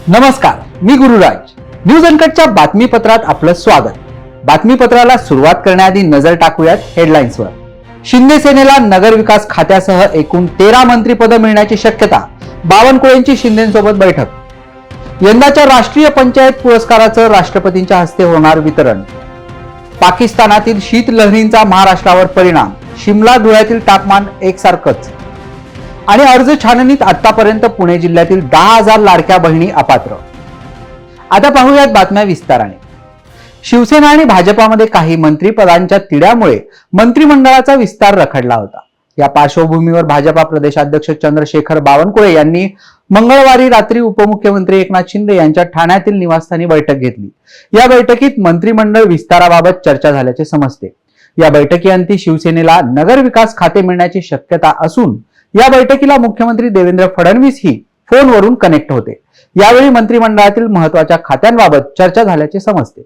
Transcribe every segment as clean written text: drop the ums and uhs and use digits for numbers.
नमस्कार, मी गुरुराज. न्यूज अनकटच्या बातमीपत्रात आपलं स्वागत. बातमीपत्राला सुरुवात करण्याआधी नजर टाकूयात हेडलाईन्सवर. शिंदे सेनेला नगर विकास खात्यासह एकूण 13 मंत्रिपदं मिळण्याची शक्यता. बावनकुळेंची शिंदेसोबत बैठक. यंदाच्या राष्ट्रीय पंचायत पुरस्काराचं राष्ट्रपतींच्या हस्ते होणार वितरण. पाकिस्तानातील शीतलहरींचा महाराष्ट्रावर परिणाम. शिमला धुळ्यातील तापमान एकसारखंच. आणि अर्ज छाननीत आतापर्यंत पुणे जिल्ह्यातील 10,000 लाडक्या बहिणी अपात्र. आता पाहूयात बातम्या विस्ताराने. शिवसेना आणि भाजपामध्ये काही मंत्रिपदांच्या तिढ्यामुळे मंत्रिमंडळाचा विस्तार रखडला होता. या पार्श्वभूमीवर भाजपा प्रदेशाध्यक्ष चंद्रशेखर बावनकुळे यांनी मंगळवारी रात्री उपमुख्यमंत्री एकनाथ शिंदे यांच्या ठाण्यातील निवासस्थानी बैठक घेतली. या बैठकीत मंत्रिमंडळ विस्ताराबाबत चर्चा झाल्याचे समजते. या बैठकीअंती शिवसेनेला नगर विकास खाते मिळण्याची शक्यता असून या बैठकीला मुख्यमंत्री देवेंद्र फडणवीस ही फोनवरून कनेक्ट होते. यावेळी मंत्रिमंडळातील महत्वाच्या खात्यांबाबत चर्चा झाल्याचे समजते.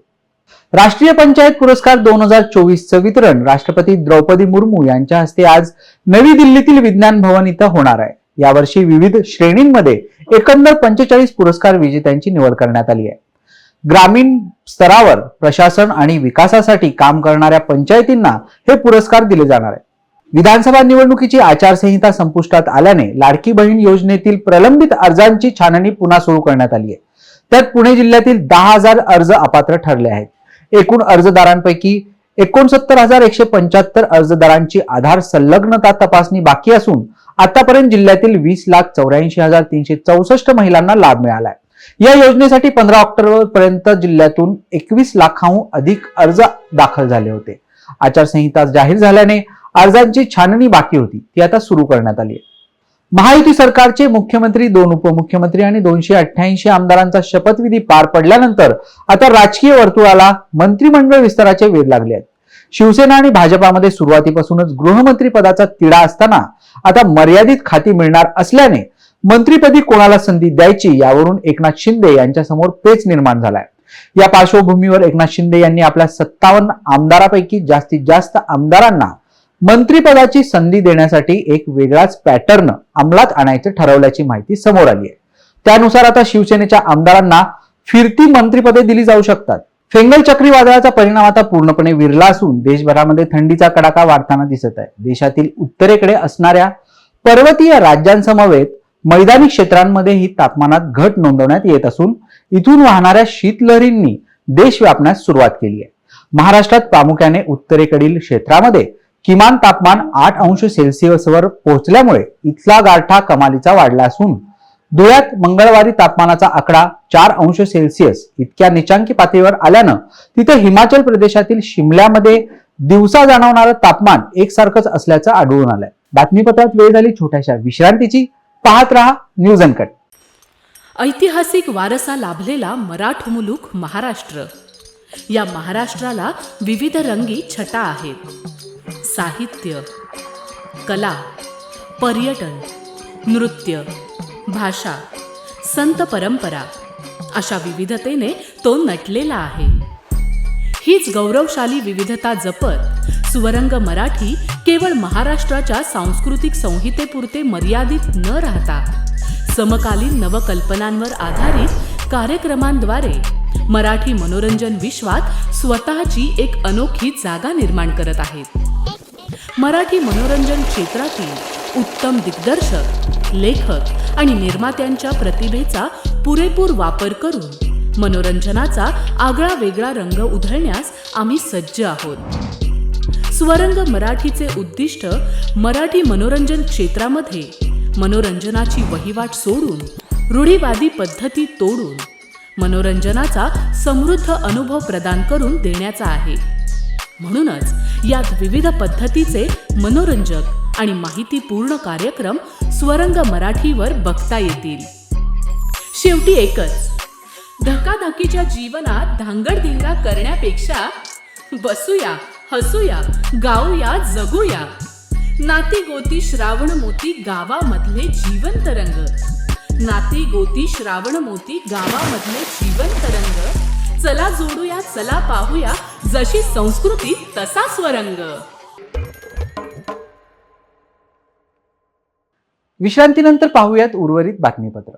राष्ट्रीय पंचायत पुरस्कार 2024चं वितरण राष्ट्रपती द्रौपदी मुर्मू यांच्या हस्ते आज नवी दिल्लीतील विज्ञान भवन इथं होणार आहे. यावर्षी विविध श्रेणींमध्ये एकंदर 45 पुरस्कार विजेत्यांची निवड करण्यात आली आहे. ग्रामीण स्तरावर प्रशासन आणि विकासासाठी काम करणाऱ्या पंचायतींना हे पुरस्कार दिले जाणार आहे. विधानसभा निवडणुकीची आचारसंहिता संपुष्टात आल्याने लाडकी बहीण योजनेतील प्रलंबित अर्जांची छाननी पुन्हा सुरू करण्यात आली आहे. त्यात पुणे जिल्ह्यातील 10,000 अर्ज अपात्र ठरले आहेत. एकूण अर्जदारांपैकी 69,175 अर्जदारांची आधार संलग्नता तपासणी बाकी असून आतापर्यंत जिल्ह्यातील 20,84,364 महिलांना लाभ मिळाला आहे. या योजनेसाठी 15 ऑक्टोबर पर्यंत जिल्ह्यातून 21 लाखांहून अधिक अर्ज दाखल झाले होते. आचारसंहिता जाहीर झाल्याने अर्जांची छाननी बाकी होती, ती आता सुरू करण्यात आली आहे. महायुती सरकारचे मुख्यमंत्री, 2 उपमुख्यमंत्री आणि 288 आमदारांचा शपथविधी पार पडल्यानंतर आता राजकीय वर्तुळाला मंत्रिमंडळ विस्ताराचे वेध लागले आहेत. शिवसेना आणि भाजपामध्ये सुरुवातीपासूनच गृहमंत्री पदाचा तिढा असताना आता मर्यादित खाती मिळणार असल्याने मंत्रिपदी कोणाला संधी द्यायची यावरून एकनाथ शिंदे यांच्या समोर पेच निर्माण झालाय. या पार्श्वभूमीवर एकनाथ शिंदे यांनी आपल्या 57 आमदारापैकी जास्तीत जास्त आमदारांना मंत्रिपदाची संधी देण्यासाठी एक वेगळाच पॅटर्न अंमलात आणायचं ठरवल्याची माहिती समोर आली आहे. त्यानुसार आता शिवसेनेच्या आमदारांना फिरती मंत्रिपदे दिली जाऊ शकतात. फेंगल चक्रीवादळाचा परिणाम आता पूर्णपणे विरला असून देशभरामध्ये थंडीचा कडाका वाढताना दिसत आहे. देशातील उत्तरेकडे असणाऱ्या पर्वतीय राज्यांसमवेत मैदानी क्षेत्रांमध्ये ही तापमानात घट नोंदवण्यात येत असून इथून वाहणाऱ्या शीतलहरींनी देश व्यापण्यास सुरुवात केली आहे. महाराष्ट्रात प्रामुख्याने उत्तरेकडील क्षेत्रामध्ये किमान तापमान 8 अंश सेल्सिअसवर पोहोचल्यामुळे इथला गारठा कमालीचा वाढला असून धुळ्यात मंगळवारी तापमानाचा आकडा 4 अंश सेल्सिअस इतक्या निचांकी पातळीवर आल्यानं तिथे हिमाचल प्रदेशातील शिमल्यामध्ये दिवसा जाणवणारं तापमान एकसारखंच असल्याचं आढळून आलंय. बातमीपत्रात वेळ झाली छोट्याशा विश्रांतीची. पाहत रहा न्यूज अनकट. ऐतिहासिक वारसा लाभलेला मराठ मुलूक महाराष्ट्र. या महाराष्ट्राला विविध रंगी छटा आहेत. साहित्य, कला, पर्यटन, नृत्य, भाषा, संत परंपरा अशा विविधतेने तो नटलेला आहे. हीच गौरवशाली विविधता जपत स्वरंग मराठी केवळ महाराष्ट्राच्या सांस्कृतिक संहितेपुरते मर्यादित न राहता समकालीन नवकल्पनांवर आधारित कार्यक्रमांद्वारे मराठी मनोरंजन विश्वात स्वतःची एक अनोखी जागा निर्माण करत आहेत. मराठी मनोरंजन क्षेत्रातील उत्तम दिग्दर्शक, लेखक आणि निर्मात्यांच्या प्रतिभेचा पुरेपूर वापर करून मनोरंजनाचा आगळा वेगळा रंग उधळण्यास आम्ही सज्ज आहोत. स्वरंग मराठीचे उद्दिष्ट मराठी मनोरंजन क्षेत्रामध्ये मनोरंजनाची वहिवाट सोडून, रूढीवादी पद्धती तोडून मनोरंजनाचा समृद्ध अनुभव प्रदान करून देण्याचा आहे. म्हणूनच यात विविध पद्धतीचे मनोरंजक आणि माहितीपूर्ण कार्यक्रम स्वरंग मराठीवर बघता येतील. शेवटी एकच, धकाधकीच्या जीवनात धांगडधिंगा करण्यापेक्षा बसूया, हसूया, गाऊया, जगूया. नाती गोती श्रावण मोती गावामधले जीवंत रंग. नाती गोती श्रावण मोती गावामधले जीवंत रंग. चला जोडूया, चला पाहूया, जशी संस्कृती तसा स्वरंग. विश्रांतीनंतर पाहूयात उर्वरित बातमीपत्र.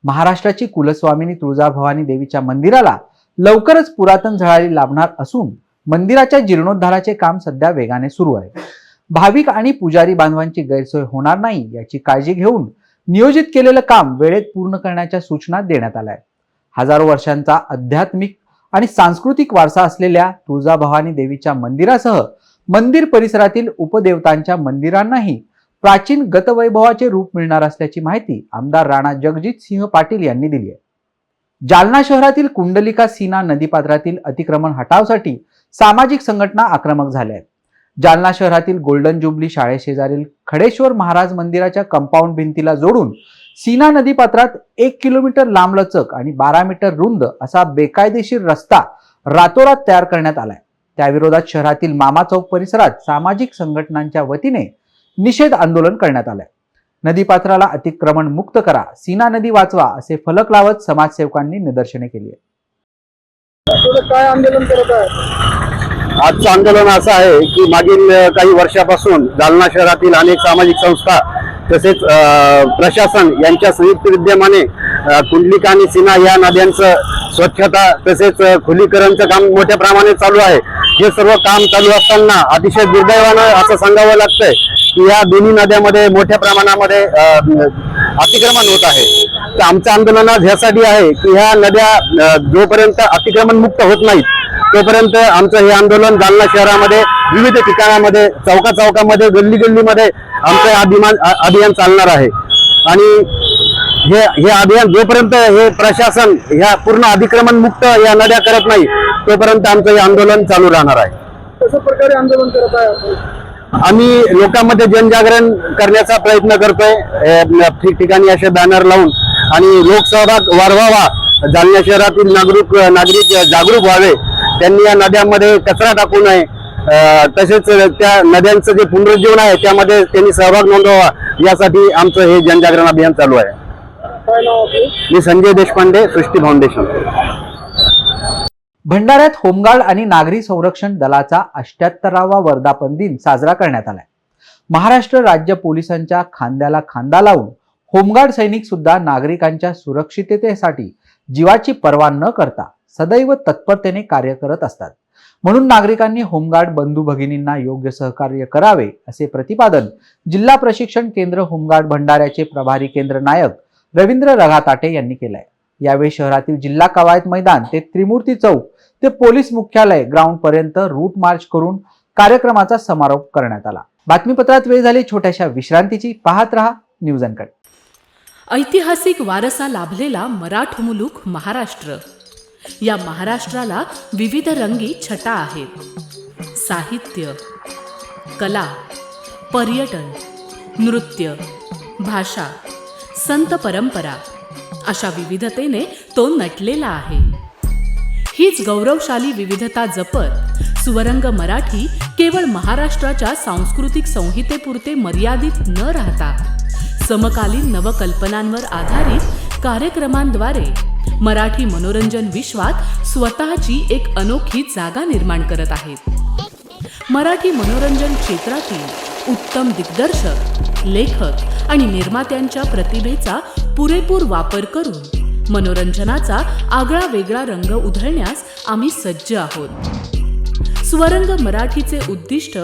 महाराष्ट्राची कुलस्वामिनी तुळजाभवानी देवीच्या मंदिराला लवकरच पुरातन झळाळी लाभणार असून मंदिराच्या जीर्णोद्धाराचे काम सध्या वेगाने सुरू आहे. भाविक आणि पुजारी बांधवांची गैरसोय होणार नाही याची काळजी घेऊन नियोजित केलेलं काम वेळेत पूर्ण करण्याच्या सूचना देण्यात आल्या आहेत. हजारो वर्षांचा आध्यात्मिक आणि सांस्कृतिक वारसा असलेल्या तुळजाभवानी देवीच्या मंदिरासह मंदिर परिसरातील उपदेवतांच्या मंदिरांनाही प्राचीन गतवैभवाचे रूप मिळणार असल्याची माहिती आमदार राणा जगजित सिंह पाटील यांनी दिली आहे. जालना शहरातील कुंडलिका सीना नदीपात्रातील अतिक्रमण हटावसाठी सामाजिक संघटना आक्रमक झाल्या आहेत. जालना शहरातील गोल्डन जुबली शाळेशेजारील खडेश्वर महाराज मंदिराच्या कंपाऊंड भिंतीला जोडून सीना नदीपात्रात 1 किलोमीटर लांबलचक आणि 12 मीटर रुंद असा बेकायदेशीर रस्ता रातोरात तयार करण्यात आलाय. त्याविरोधात शहरातील मामा चौक परिसरात सामाजिक संघटनांच्या वतीने निषेध आंदोलन करण्यात आलंय. नदीपात्राला अतिक्रमण मुक्त करा, सीना नदी वाचवा असे फलक लावत समाजसेवकांनी निदर्शने केली आहेत. काय आंदोलन करत आहे? आजचं आंदोलन असं आहे की मागील काही वर्षापासून जालना शहरातील अनेक सामाजिक संस्था तसेच प्रशासन यांच्या संयुक्त विद्यमाने कुंडलिका आणि सीना या नद्यांचं स्वच्छता तसेच खुलीकरणचं काम मोठ्या प्रमाणात चालू आहे. हे सर्व काम चालू असताना अतिशय दुर्दैवानं असं सांगावं लागतंय की या दोन्ही नद्यामध्ये मोठ्या प्रमाणामध्ये अतिक्रमण होत आहे. तर आमचं आंदोलन आज ह्यासाठी आहे की ह्या नद्या जोपर्यंत अतिक्रमण मुक्त होत नाहीत तोपर्यंत आमचं हे आंदोलन जालना शहरामध्ये विविध ठिकाणामध्ये चौकामध्ये गल्लीमध्ये आमचं अभियान चालणार आहे. आणि हे अभियान जोपर्यंत हे प्रशासन ह्या पूर्ण अतिक्रमण मुक्त या नद्या करत नाही तोपर्यंत आमचं हे आंदोलन चालू राहणार आहे. कशा प्रकारे आंदोलन करत आहे? आम्ही लोकांमध्ये जनजागरण करण्याचा प्रयत्न करतोय. ठिकठिकाणी असे बॅनर लावून आणि लोकसहभाग वाढवावा, जालना शहरातील नागरिक जागरूक व्हावे, त्यांनी या नद्यांमध्ये कचरा टाकू नये, तसेच त्या नद्यांचं जे पुनरुज्जीवन आहे त्यामध्ये त्यांनी सहभाग नोंदवावा यासाठी आमचं हे जनजागरण अभियान चालू आहे. काय नाव आपलं? मी संजय देशपांडे, सृष्टी फाउंडेशन. भंडाऱ्यात होमगार्ड आणि नागरी संरक्षण दलाचा 78वा वर्धापन दिन साजरा करण्यात आलाय. महाराष्ट्र राज्य पोलिसांच्या खांद्याला खांदा लावून होमगार्ड सैनिक सुद्धा नागरिकांच्या सुरक्षिततेसाठी जीवाची पर्वा न करता सदैव तत्परतेने कार्य करत असतात. म्हणून नागरिकांनी होमगार्ड बंधू भगिनींना योग्य सहकार्य करावे असे प्रतिपादन जिल्हा प्रशिक्षण केंद्र होमगार्ड भंडाऱ्याचे प्रभारी केंद्र नायक रवींद्र रघाताटे यांनी केलंय. यावेळी शहरातील जिल्हा कवायत मैदान ते त्रिमूर्ती चौक ते पोलीस मुख्यालय ग्राउंड पर्यंत रूट मार्च करून कार्यक्रमाचा समारोप करण्यात आला. बातमीपत्रात वेळ झाली छोट्याशा विश्रांतीची. पाहत रहा न्यूज अनकट. ऐतिहासिक वारसा लाभलेला मराठ मुलूक महाराष्ट्र. या महाराष्ट्राला विविध रंगी छटा आहेत. साहित्य, कला, पर्यटन, नृत्य, भाषा, संत परंपरा अशा विविधतेने तो नटलेला आहे. हीच गौरवशाली विविधता जपत सुवरंग मराठी केवळ महाराष्ट्राच्या सांस्कृतिक संहितेपुरते मर्यादित न राहता समकालीन नवकल्पनांवर आधारित कार्यक्रमांद्वारे मराठी मनोरंजन विश्वात स्वतःची एक अनोखी जागा निर्माण करत आहेत. मराठी मनोरंजन क्षेत्रातील उत्तम दिग्दर्शक, लेखक आणि निर्मात्यांच्या प्रतिभेचा पुरेपूर वापर करून मनोरंजनाचा आगळा वेगळा रंग उधळण्यास आम्ही सज्ज आहोत. स्वरंग मराठीचे उद्दिष्ट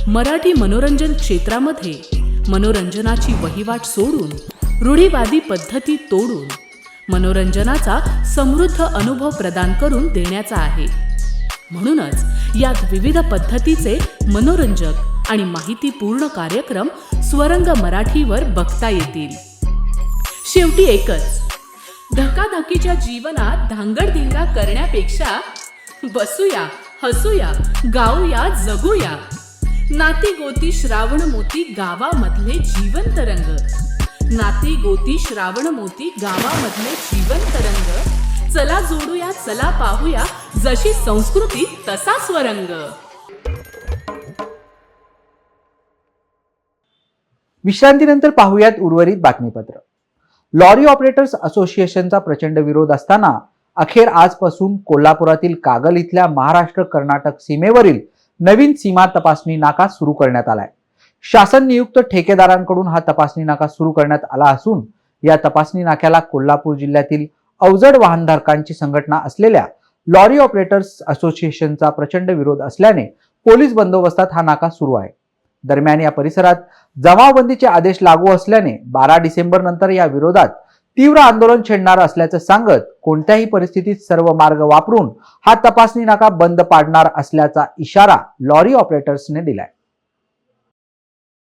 मराठी मनोरंजन क्षेत्रामध्ये मनोरंजनाची वहिवाट सोडून रूढीवादी पद्धती तोडून मनोरंजनाचा समृद्ध अनुभव प्रदान करून देण्याचा आहे. म्हणूनच यात विविध पद्धतीचे मनोरंजक आणि माहितीपूर्ण कार्यक्रम स्वरंग मराठीवर बघता येतील. शेवटी एकच, धकाधकीच्या जीवनात धांगडधिंगा करण्यापेक्षा बसूया, हसूया, गाऊया, जगूया. नाती गोती श्रावण मोती गावामधले जिवंत रंग. नाती गोती श्रावण मोती गावामधले जिवंत रंग. चला जोडूया, चला पाहूया, जशी संस्कृती तसा स्वरंग. विश्रांतीनंतर पाहूयात उर्वरित बातमीपत्र. लॉरी ऑपरेटर्स असोसिएशनचा प्रचंड विरोध असताना अखेर आजपासून कोल्हापुरातील कागल इथल्या महाराष्ट्र कर्नाटक सीमेवरील नवीन सीमा तपासणी नाका सुरू करण्यात आलाय. शासन नियुक्त ठेकेदारांकडून हा तपासणी नाका सुरू करण्यात आला असून या तपासणी नाक्याला कोल्हापूर जिल्ह्यातील अवजड वाहनधारकांची संघटना असलेल्या लॉरी ऑपरेटर्स असोसिएशनचा प्रचंड विरोध असल्याने पोलीस बंदोबस्तात हा नाका सुरू आहे. दरम्यान या परिसरात जमावबंदीचे आदेश लागू असल्याने 12 डिसेंबर नंतर या विरोधात तीव्र आंदोलन छेडणार असल्याचं सांगत कोणत्याही परिस्थितीत सर्व मार्ग वापरून हा तपासणी नाका बंद पाडणार असल्याचा इशारा लॉरी ऑपरेटर्सने दिलाय.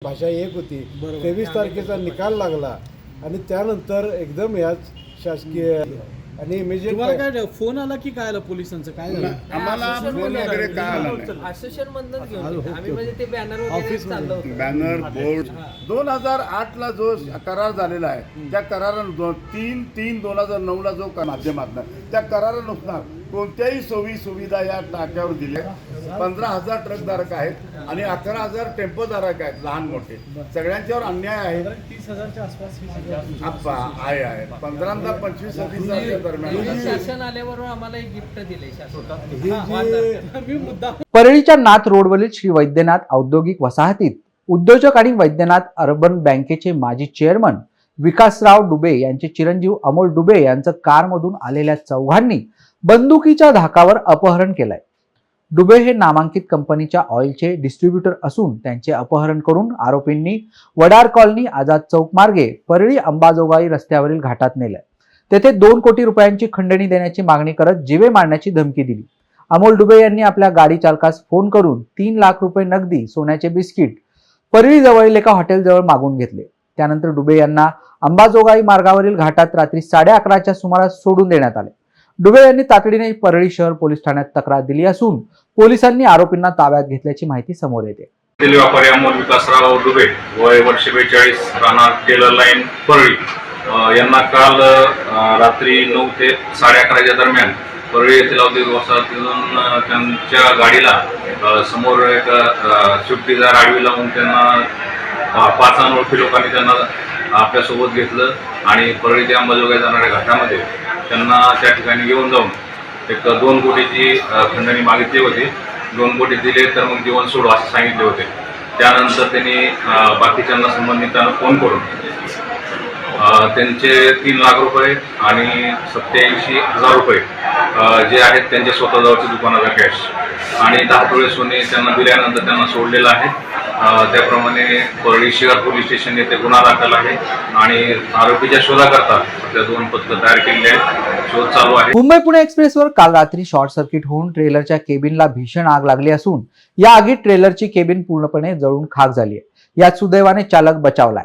भाषा एक होती. 23 तारखेचा निकाल लागला आणि त्यानंतर एकदम याच शासकीय आणि तुम्हाला काय फोन आला की काय आलं पोलिसांचं काय झालं? आम्हाला फोन वगैरे काय आला नाही. आश्वासन बंधन घेऊन आम्ही म्हणजे ते बॅनर वगैरे चाललं होतं. बॅनर बोर्ड 2008 ला जो करार झालेला आहे त्या करारानुसार 3/3/2009 जो माध्यमातून त्या करारानुसार कोणत्याही सोयी सुविधा या टाक्यावर दिल्या. 15,000 ट्रकधारक आहेत आणि 11,000 टेम्पोधारक आहेत, लहान मोठे. सगळ्यांच्यावर अन्याय आहे. 30,000च्या आसपास आहे 15 ते 25 दरम्यान. शासन आल्यावर आम्हाला एक गिफ्ट दिले शासन. मी मुद्दा परळीच्या नाथ रोडवरील श्री वैद्यनाथ औद्योगिक वसाहतीत उद्योजक आणि वैद्यनाथ अर्बन बँकेचे माजी चेअरमन विकासराव डुबे यांचे चिरंजीव अमोल डुबे यांचं कारमधून आलेल्या चौघांनी बंदुकीच्या धाकावर अपहरण केलंय. डुबे हे नामांकित कंपनीच्या ऑइलचे डिस्ट्रीब्युटर असून त्यांचे अपहरण करून आरोपींनी वडार कॉलनी आझाद चौक मार्गे परळी अंबाजोगाई रस्त्यावरील घाटात नेलंय. तेथे 2 कोटी रुपयांची खंडणी देण्याची मागणी करत जीवे मारण्याची धमकी दिली. अमोल डुबे यांनी आपल्या गाडी चालकास फोन करून 3 लाख रुपये नगदी, सोन्याचे बिस्किट परळी जवळील एका हॉटेलजवळ मागून घेतले. त्यानंतर डुबे यांना अंबाजोगाई मार्गावरील घाटात रात्री 11:30च्या सुमारास सोडून देण्यात आले. डुबे यांनी तातडीने परळी शहर पोलीस ठाण्यात तक्रार दिली असून पोलिसांनी आरोपींना ताब्यात घेतल्याची माहिती समोर येते. तेल व्यापारी अमोल विकासराव डुबे वय वर्ष 42 राहणार टेलर लाईन परळी यांना काल रात्री 9 ते 11:30च्या दरम्यान परळी येथील औद्योगिक वसाहतीतून त्यांच्या गाडीला समोर एक स्विफ्ट डिझायर आडवी लावून त्यांना 5 अनोळखी लोकांनी त्यांना आपल्यासोबत घेतलं आणि परळी ते अंबाजोगाई जाणाऱ्या घाटामध्ये त्यांना त्या ठिकाणी घेऊन जाऊन एक 2 कोटीची खंडणी मागितली होती. 2 कोटी दिले तर मग जीवन सोडू असं सांगितले होते. त्यानंतर त्यांनी बाकीच्यांना संबंधितांना फोन करून त्यांचे 3 लाख रुपये आणि 87,000 रुपये जे आहेत त्यांच्या स्वतःजवळच्या दुकानाचा कॅश आणि 10 तोळे सोने त्यांना दिल्यानंतर त्यांना सोडलेलं आहे. त्याप्रमाणे परळी शहर पोलीस स्टेशन येथे गुन्हा दाखल आहे आणि आरोपीच्या शोधाकरता सध्या 2 पथकं तयार केलेली आहेत. शोध चालू आहे. मुंबई पुणे एक्सप्रेसवर काल रात्री शॉर्ट सर्किट होऊन ट्रेलरच्या केबिनला भीषण आग लागली असून या आगीत ट्रेलरची केबिन पूर्णपणे जळून खाक झाली आहे. यात सुदैवाने चालक बचावलाय.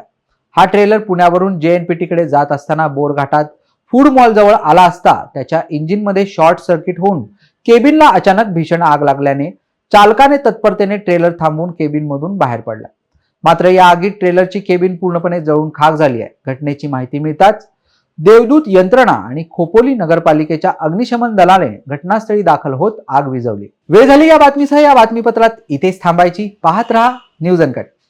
हा ट्रेलर पुण्यावरून JNPT कडे जात असताना बोरघाटात फूड मॉल जवळ आला असता त्याच्या इंजिनमध्ये शॉर्ट सर्किट होऊन केबिनला अचानक भीषण आग लागल्याने चालकाने तत्परतेने ट्रेलर थांबवून केबिन मधून बाहेर पडला. मात्र या आगीत ट्रेलरची केबिन पूर्णपणे जळून खाक झाली आहे. घटनेची माहिती मिळताच देवदूत यंत्रणा आणि खोपोली नगरपालिकेच्या अग्निशमन दलाने घटनास्थळी दाखल होत आग विझवली. वेळ झाली या बातमीसह या बातमीपत्रात इथेच थांबायची. पाहत रहा न्यूज अनकट.